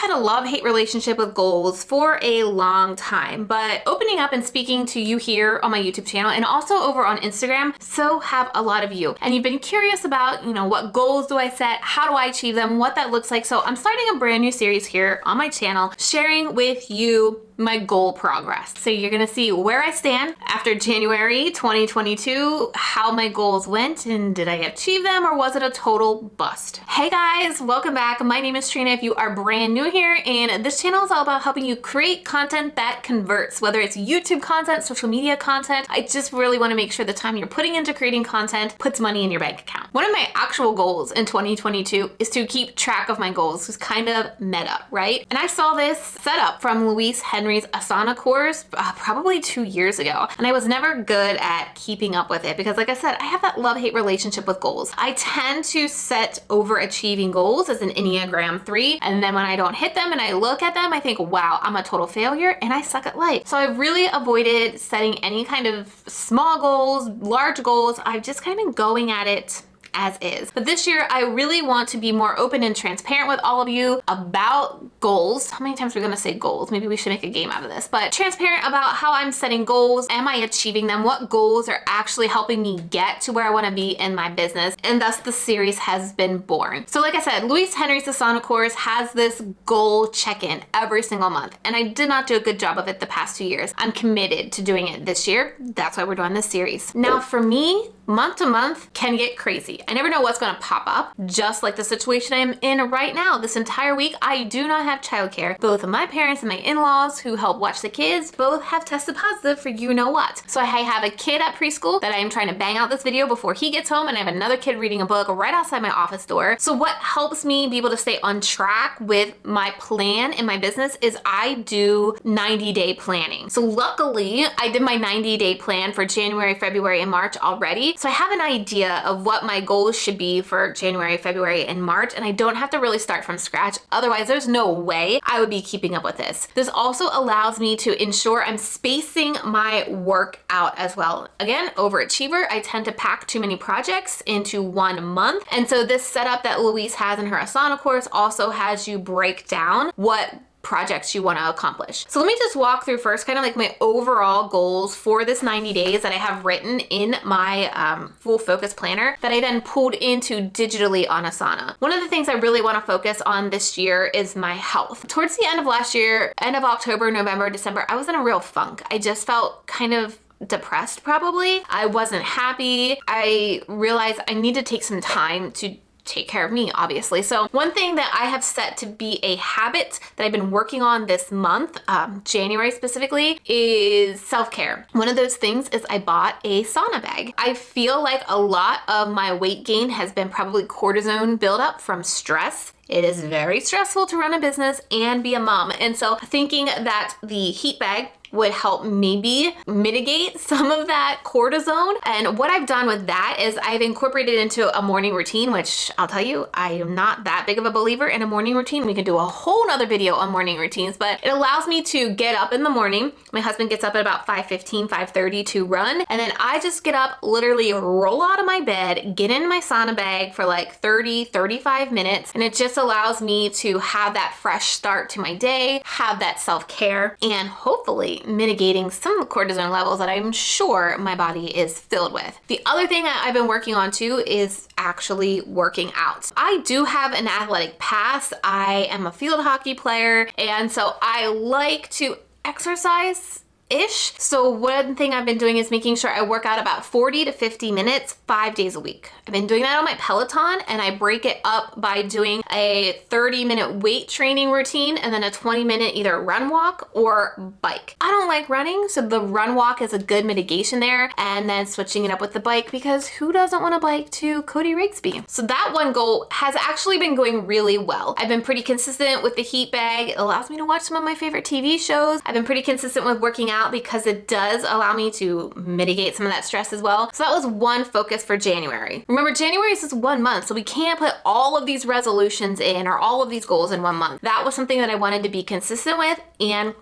had a love-hate relationship with goals for a long time, but opening up and speaking to you here on my YouTube channel and also over on Instagram, so have a lot of you. And you've been curious about, what goals do I set? How do I achieve them? What that looks like. So I'm starting a brand new series here on my channel, sharing with you my goal progress. So you're gonna see where I stand after January 2022, how my goals went, and did I achieve them or was it a total bust? Hey guys, welcome back. My name is Trina if you are brand new here, and this channel is all about helping you create content that converts, whether it's YouTube content, social media content. I just really wanna make sure the time you're putting into creating content puts money in your bank account. One of my actual goals in 2022 is to keep track of my goals. It's kind of meta, right? And I saw this set up from Louise Henry's Asana course probably 2 years ago. And I was never good at keeping up with it because, like I said, I have that love-hate relationship with goals. I tend to set overachieving goals as an Enneagram 3. And then when I don't hit them and I look at them, I think, wow, I'm a total failure and I suck at life. So I've really avoided setting any kind of small goals, large goals. I've just kind of been going at it as is. But this year, I really want to be more open and transparent with all of you about goals. How many times are we gonna say goals? Maybe we should make a game out of this, but transparent about how I'm setting goals. Am I achieving them? What goals are actually helping me get to where I wanna be in my business? And thus the series has been born. So like I said, Louise Henry's Asana course has this goal check-in every single month. And I did not do a good job of it the past 2 years. I'm committed to doing it this year. That's why we're doing this series. Now for me, month to month can get crazy. I never know what's gonna pop up, just like the situation I'm in right now. This entire week, I do not have childcare. Both of my parents and my in-laws who help watch the kids both have tested positive for you know what. So I have a kid at preschool that I am trying to bang out this video before he gets home, and I have another kid reading a book right outside my office door. So what helps me be able to stay on track with my plan in my business is I do 90-day planning. So luckily, I did my 90-day plan for January, February, and March already. So I have an idea of what my goals should be for January, February, and March, and I don't have to really start from scratch. Otherwise, there's no way I would be keeping up with this. This also allows me to ensure I'm spacing my work out as well. Again, overachiever, I tend to pack too many projects into 1 month. And so this setup that Louise has in her Asana course also has you break down what projects you want to accomplish. So let me just walk through first kind of like my overall goals for this 90 days that I have written in my full focus planner that I then pulled into digitally on Asana. One of the things I really want to focus on this year is my health. Towards the end of last year, end of October, November, December, I was in a real funk. I just felt kind of depressed probably. I wasn't happy. I realized I need to take some time to take care of me, obviously. So one thing that I have set to be a habit that I've been working on this month, January specifically, is self-care. One of those things is I bought a sauna bag. I feel like a lot of my weight gain has been probably cortisone buildup from stress. It is very stressful to run a business and be a mom. And so thinking that the heat bag would help maybe mitigate some of that cortisone. And what I've done with that is I've incorporated into a morning routine, which I'll tell you, I am not that big of a believer in a morning routine. We can do a whole nother video on morning routines, but it allows me to get up in the morning. My husband gets up at about 5:15, 5:30 to run. And then I just get up, literally roll out of my bed, get in my sauna bag for like 30, 35 minutes. And it just allows me to have that fresh start to my day, have that self-care, and hopefully mitigating some of the cortisone levels that I'm sure my body is filled with. The other thing I've been working on too is actually working out. I do have an athletic past. I am a field hockey player, and so I like to exercise ish. So one thing I've been doing is making sure I work out about 40 to 50 minutes, 5 days a week. I've been doing that on my Peloton, and I break it up by doing a 30-minute weight training routine and then a 20-minute either run walk or bike. I don't like running, so the run walk is a good mitigation there, and then switching it up with the bike, because who doesn't want to bike to Cody Rigsby? So that one goal has actually been going really well. I've been pretty consistent with the heat bag. It allows me to watch some of my favorite TV shows. I've been pretty consistent with working out because it does allow me to mitigate some of that stress as well. So that was one focus for January. Remember, January is just 1 month, so we can't put all of these resolutions in or all of these goals in 1 month. That was something that I wanted to be consistent with, and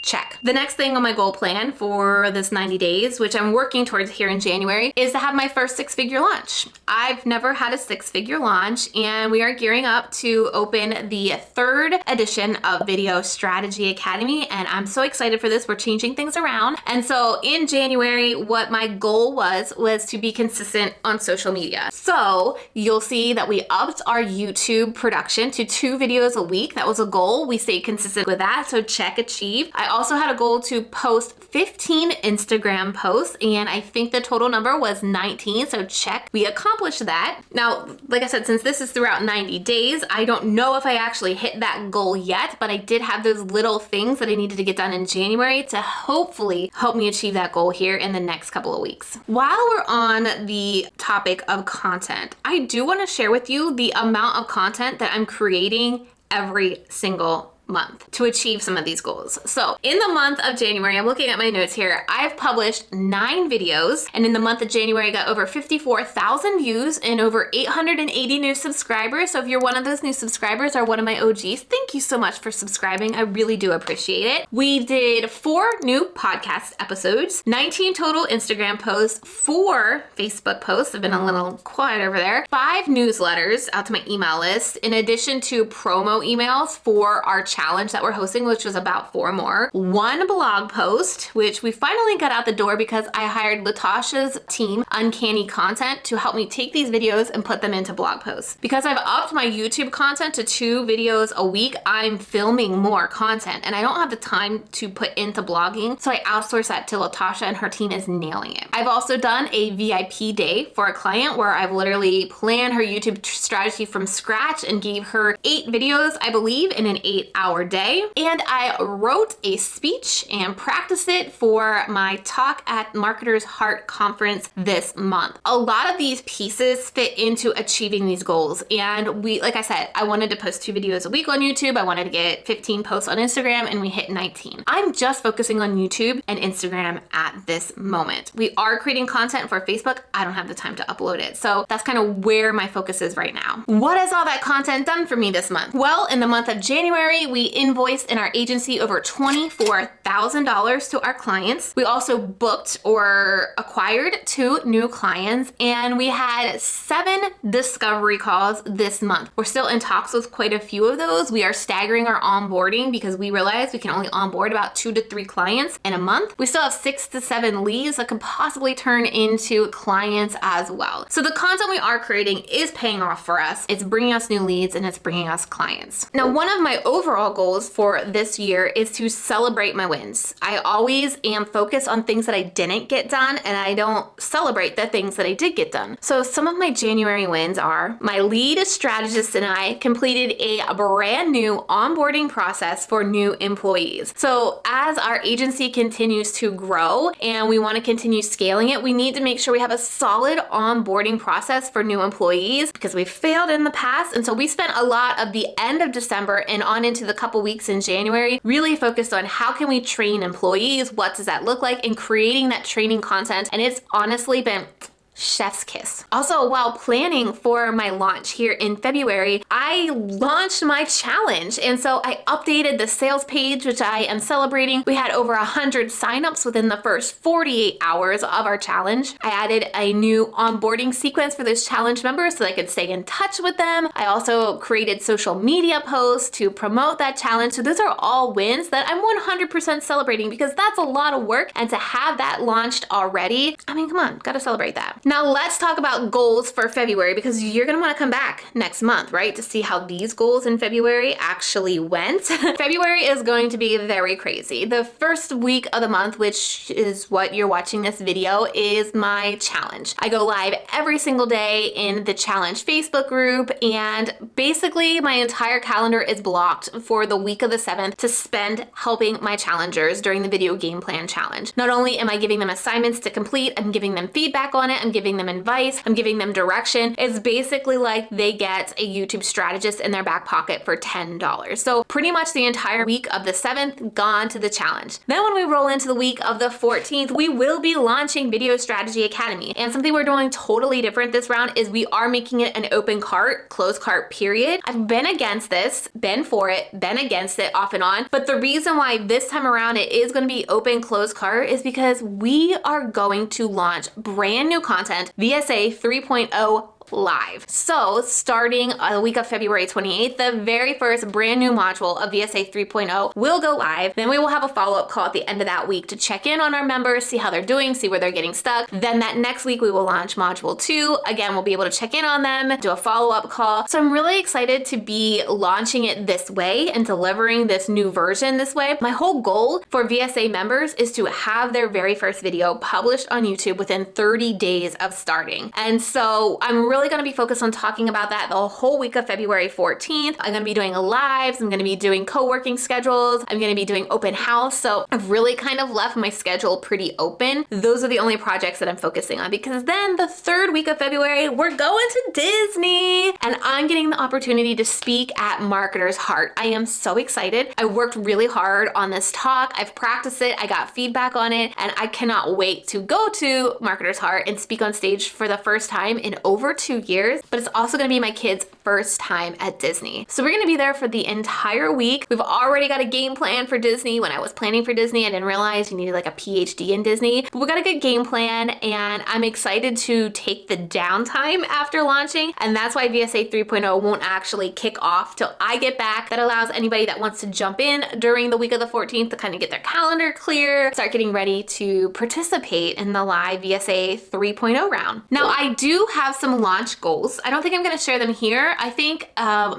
Check. The next thing on my goal plan for this 90 days, which I'm working towards here in January, is to have my first 6-figure launch. I've never had a 6-figure launch, and we are gearing up to open the 3rd edition of Video Strategy Academy, and I'm so excited for this. We're changing things around. And so in January, what my goal was to be consistent on social media. So you'll see that we upped our YouTube production to 2 videos a week. That was a goal. We stayed consistent with that, so check, achieved. I also had a goal to post 15 Instagram posts, and I think the total number was 19, so check, we accomplished that. Now, like I said, since this is throughout 90 days, I don't know if I actually hit that goal yet, but I did have those little things that I needed to get done in January to hopefully help me achieve that goal here in the next couple of weeks. While we're on the topic of content, I do want to share with you the amount of content that I'm creating every single month to achieve some of these goals. So in the month of January, I'm looking at my notes here, I've published 9 videos, and in the month of January, I got over 54,000 views and over 880 new subscribers. So if you're one of those new subscribers or one of my OGs, thank you so much for subscribing. I really do appreciate it. We did 4 new podcast episodes, 19 total Instagram posts, 4 Facebook posts. I've been a little quiet over there, 5 newsletters out to my email list, in addition to promo emails for our challenge that we're hosting, which was about 4 more. 1 blog post, which we finally got out the door because I hired Latasha's team, Uncanny Content, to help me take these videos and put them into blog posts. Because I've upped my YouTube content to 2 videos a week, I'm filming more content and I don't have the time to put into blogging, so I outsource that to Latasha, and her team is nailing it. I've also done a VIP day for a client where I've literally planned her YouTube strategy from scratch and gave her 8 videos, I believe, in an 8-hour day. And I wrote a speech and practiced it for my talk at Marketer's Heart Conference this month. A lot of these pieces fit into achieving these goals. And like I said, I wanted to post 2 videos a week on YouTube. I wanted to get 15 posts on Instagram, and we hit 19. I'm just focusing on YouTube and Instagram at this moment. We are creating content for Facebook. I don't have the time to upload it. So that's kind of where my focus is right now. What has all that content done for me this month? Well, in the month of January, we invoiced in our agency over $24,000 to our clients. We also booked or acquired 2 new clients, and we had 7 discovery calls this month. We're still in talks with quite a few of those. We are staggering our onboarding because we realize we can only onboard about 2 to 3 clients in a month. We still have 6 to 7 leads that could possibly turn into clients as well. So the content we are creating is paying off for us. It's bringing us new leads and it's bringing us clients. Now, one of my overall goals for this year is to celebrate my wins. I always am focused on things that I didn't get done, and I don't celebrate the things that I did get done. So some of my January wins are my lead strategist and I completed a brand new onboarding process for new employees. So as our agency continues to grow and we want to continue scaling it, we need to make sure we have a solid onboarding process for new employees because we failed in the past. And so we spent a lot of the end of December and on into the couple weeks in January really focused on how can we train employees, what does that look like, and creating that training content. And it's honestly been chef's kiss. Also, while planning for my launch here in February, I launched my challenge. And so I updated the sales page, which I am celebrating. We had over 100 signups within the first 48 hours of our challenge. I added a new onboarding sequence for those challenge members so I could stay in touch with them. I also created social media posts to promote that challenge. So those are all wins that I'm 100% celebrating because that's a lot of work. And to have that launched already, I mean, come on, gotta celebrate that. Now let's talk about goals for February because you're gonna wanna come back next month, right? To see how these goals in February actually went. February is going to be very crazy. The first week of the month, which is what you're watching this video, is my challenge. I go live every single day in the challenge Facebook group, and basically my entire calendar is blocked for the week of the 7th to spend helping my challengers during the video game plan challenge. Not only am I giving them assignments to complete, I'm giving them feedback on it, I'm I'm giving them advice, I'm giving them direction. It's basically like they get a YouTube strategist in their back pocket for $10. So pretty much the entire week of the 7th gone to the challenge. Then when we roll into the week of the 14th, we will be launching Video Strategy Academy. And something we're doing totally different this round is we are making it an open cart, closed cart period. I've been against this, been for it, been against it off and on. But the reason why this time around it is going to be open closed cart is because we are going to launch brand new content, VSA 3.0 live. So starting the week of February 28th, the very first brand new module of VSA 3.0 will go live. Then we will have a follow-up call at the end of that week to check in on our members, see how they're doing, see where they're getting stuck. Then that next week we will launch module 2. Again, we'll be able to check in on them, do a follow-up call. So I'm really excited to be launching it this way and delivering this new version this way. My whole goal for VSA members is to have their very first video published on YouTube within 30 days of starting. And so I'm really going to be focused on talking about that the whole week of February 14th. I'm going to be doing lives. I'm going to be doing co-working schedules. I'm going to be doing open house. So I've really kind of left my schedule pretty open. Those are the only projects that I'm focusing on, because then the 3rd week of February, we're going to Disney and I'm getting the opportunity to speak at Marketer's Heart. I am so excited. I worked really hard on this talk. I've practiced it. I got feedback on it, and I cannot wait to go to Marketer's Heart and speak on stage for the first time in over 2 years, but it's also gonna be my kids' first time at Disney. So we're gonna be there for the entire week. We've already got a game plan for Disney. When I was planning for Disney, I didn't realize you needed like a PhD in Disney, but we got a good game plan, and I'm excited to take the downtime after launching, and that's why VSA 3.0 won't actually kick off till I get back. That allows anybody that wants to jump in during the week of the 14th to kind of get their calendar clear, start getting ready to participate in the live VSA 3.0 round. Now, I do have some launch goals. I don't think I'm going to share them here. I think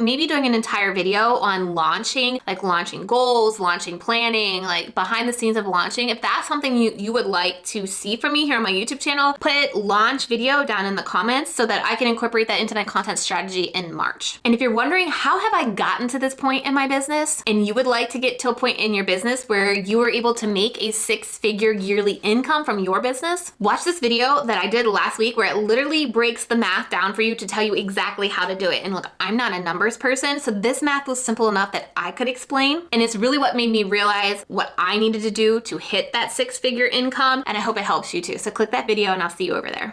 maybe doing an entire video on launching, like launching goals, launching planning, like behind the scenes of launching. If that's something you would like to see from me here on my YouTube channel, put launch video down in the comments so that I can incorporate that into my content strategy in March. And if you're wondering, how have I gotten to this point in my business, and you would like to get to a point in your business where you are able to make a 6-figure yearly income from your business, watch this video that I did last week where it literally breaks the math down for you to tell you exactly how to do it. And look, I'm not a numbers person, so this math was simple enough that I could explain. And it's really what made me realize what I needed to do to hit that 6-figure income. And I hope it helps you too. So click that video and I'll see you over there.